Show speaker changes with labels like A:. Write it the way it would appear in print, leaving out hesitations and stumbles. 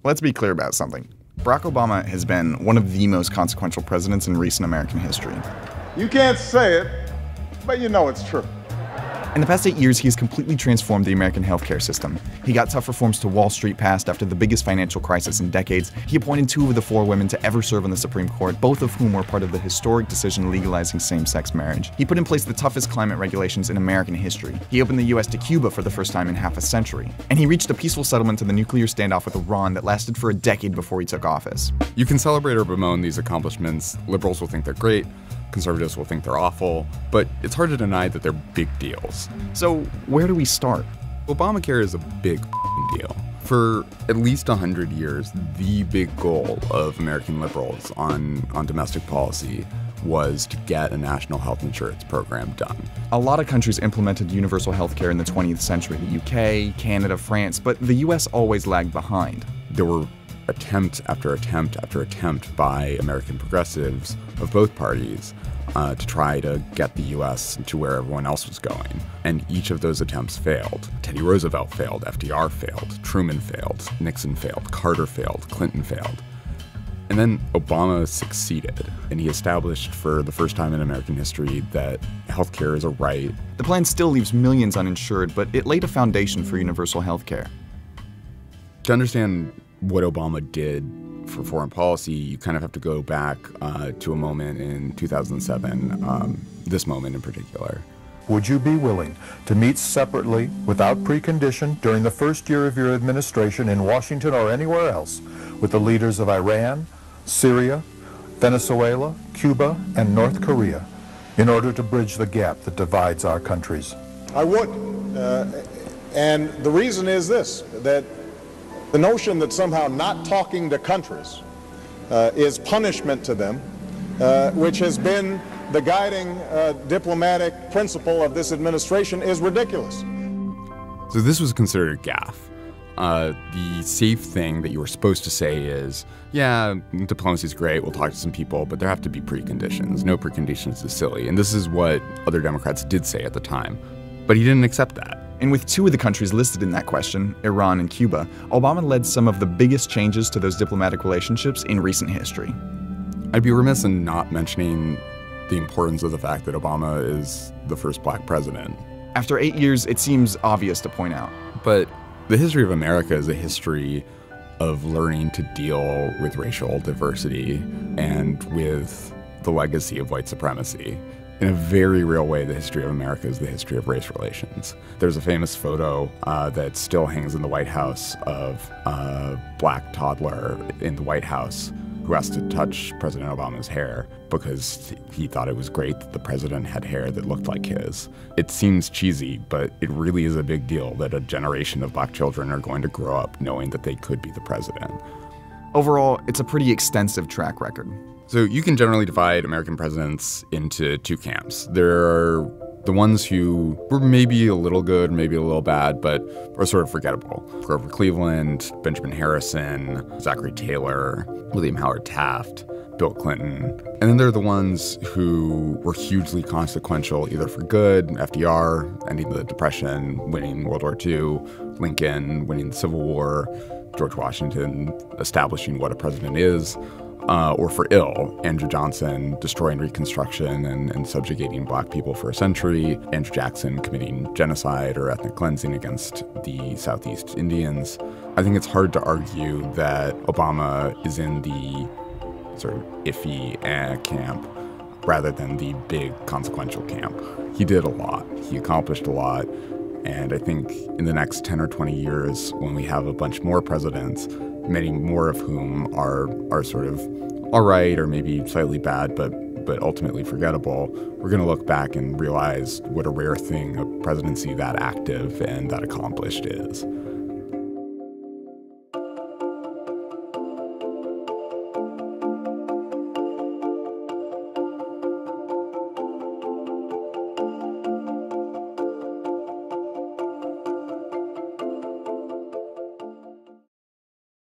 A: Let's be clear about something. Barack Obama has been one of the most consequential presidents in recent American history.
B: You can't say it, but you know it's true.
A: In the past 8 years, he's completely transformed the American healthcare system. He got tough reforms to Wall Street passed after the biggest financial crisis in decades. He appointed 2 of the 4 women to ever serve on the Supreme Court, both of whom were part of the historic decision legalizing same-sex marriage. He put in place the toughest climate regulations in American history. He opened the US to Cuba for the first time in half a century. And he reached a peaceful settlement to the nuclear standoff with Iran that lasted for a decade before he took office.
C: You can celebrate or bemoan these accomplishments. Liberals will think they're great. Conservatives will think they're awful, but it's hard to deny that they're big deals.
A: So where do we start?
C: Obamacare is a big deal. For at least 100 years, the big goal of American liberals on domestic policy was to get a national health insurance program done.
A: A lot of countries implemented universal health care in the 20th century, the UK, Canada, France, but the US always lagged behind.
C: There were attempt after attempt after attempt by American progressives of both parties to try to get the U.S. to where everyone else was going. And each of those attempts failed. Teddy Roosevelt failed, FDR failed, Truman failed, Nixon failed, Carter failed, Clinton failed. And then Obama succeeded, and he established for the first time in American history that healthcare is a right.
A: The plan still leaves millions uninsured, but it laid a foundation for universal healthcare.
C: To understand what Obama did for foreign policy, you kind of have to go back to a moment in 2007, this moment in particular.
D: Would you be willing to meet separately, without precondition, during the first year of your administration in Washington or anywhere else, with the leaders of Iran, Syria, Venezuela, Cuba, and North Korea, in order to bridge the gap that divides our countries?
B: I would. And the reason is this, that the notion that somehow not talking to countries is punishment to them, which has been the guiding diplomatic principle of this administration, is ridiculous.
C: So this was considered a gaffe. The safe thing that you were supposed to say is, yeah, diplomacy is great, we'll talk to some people, but there have to be preconditions. No preconditions is silly. And this is what other Democrats did say at the time. But he didn't accept that.
A: And with 2 of the countries listed in that question, Iran and Cuba, Obama led some of the biggest changes to those diplomatic relationships in recent history.
C: I'd be remiss in not mentioning the importance of the fact that Obama is the first black president.
A: After 8 years, it seems obvious to point out.
C: But the history of America is a history of learning to deal with racial diversity and with the legacy of white supremacy. In a very real way, the history of America is the history of race relations. There's a famous photo that still hangs in the White House of a black toddler in the White House who asked to touch President Obama's hair because he thought it was great that the president had hair that looked like his. It seems cheesy, but it really is a big deal that a generation of black children are going to grow up knowing that they could be the president.
A: Overall, it's a pretty extensive track record.
C: So you can generally divide American presidents into 2 camps. There are the ones who were maybe a little good, maybe a little bad, but are sort of forgettable. Grover Cleveland, Benjamin Harrison, Zachary Taylor, William Howard Taft, Bill Clinton. And then there are the ones who were hugely consequential, either for good, FDR, ending the Depression, winning World War II, Lincoln, winning the Civil War, George Washington establishing what a president is, or for ill, Andrew Johnson destroying Reconstruction and subjugating black people for a century, Andrew Jackson committing genocide or ethnic cleansing against the Southeast Indians. I think it's hard to argue that Obama is in the sort of iffy camp rather than the big consequential camp. He did a lot. He accomplished a lot. And I think in the next 10 or 20 years, when we have a bunch more presidents, many more of whom are sort of all right or maybe slightly bad, but ultimately forgettable, we're going to look back and realize what a rare thing a presidency that active and that accomplished is.